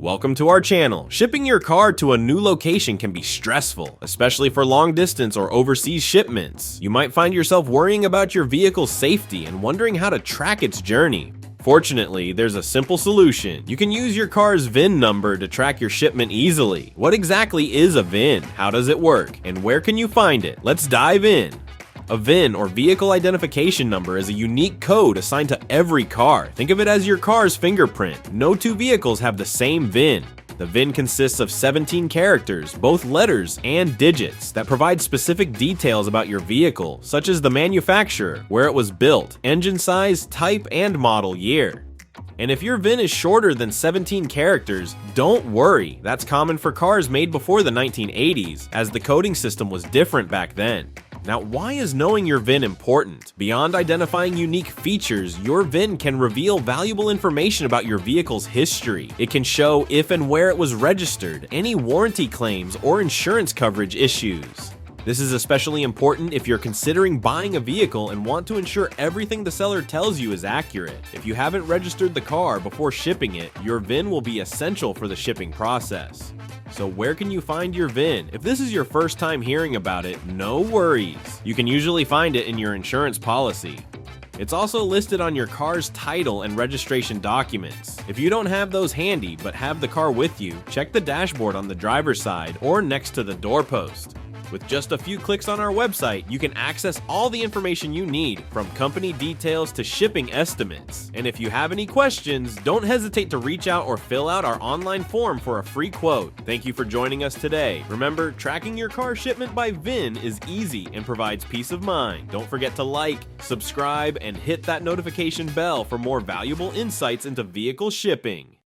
Welcome to our channel. Shipping your car to a new location can be stressful, especially for long distance or overseas shipments. You might find yourself worrying about your vehicle's safety and wondering how to track its journey. Fortunately, there's a simple solution. You can use your car's VIN number to track your shipment easily. What exactly is a VIN? How does it work? And where can you find it? Let's dive in. A VIN, or Vehicle Identification Number, is a unique code assigned to every car. Think of it as your car's fingerprint. No two vehicles have the same VIN. The VIN consists of 17 characters, both letters and digits, that provide specific details about your vehicle, such as the manufacturer, where it was built, engine size, type, and model year. And if your VIN is shorter than 17 characters, don't worry. That's common for cars made before the 1980s, as the coding system was different back then. Now, why is knowing your VIN important? Beyond identifying unique features, your VIN can reveal valuable information about your vehicle's history. It can show if and where it was registered, any warranty claims, or insurance coverage issues. This is especially important if you're considering buying a vehicle and want to ensure everything the seller tells you is accurate. If you haven't registered the car before shipping it, your VIN will be essential for the shipping process. So where can you find your VIN? If this is your first time hearing about it, no worries. You can usually find it in your insurance policy. It's also listed on your car's title and registration documents. If you don't have those handy but have the car with you, check the dashboard on the driver's side or next to the doorpost. With just a few clicks on our website, you can access all the information you need, from company details to shipping estimates. And if you have any questions, don't hesitate to reach out or fill out our online form for a free quote. Thank you for joining us today. Remember, tracking your car shipment by VIN is easy and provides peace of mind. Don't forget to like, subscribe, and hit that notification bell for more valuable insights into vehicle shipping.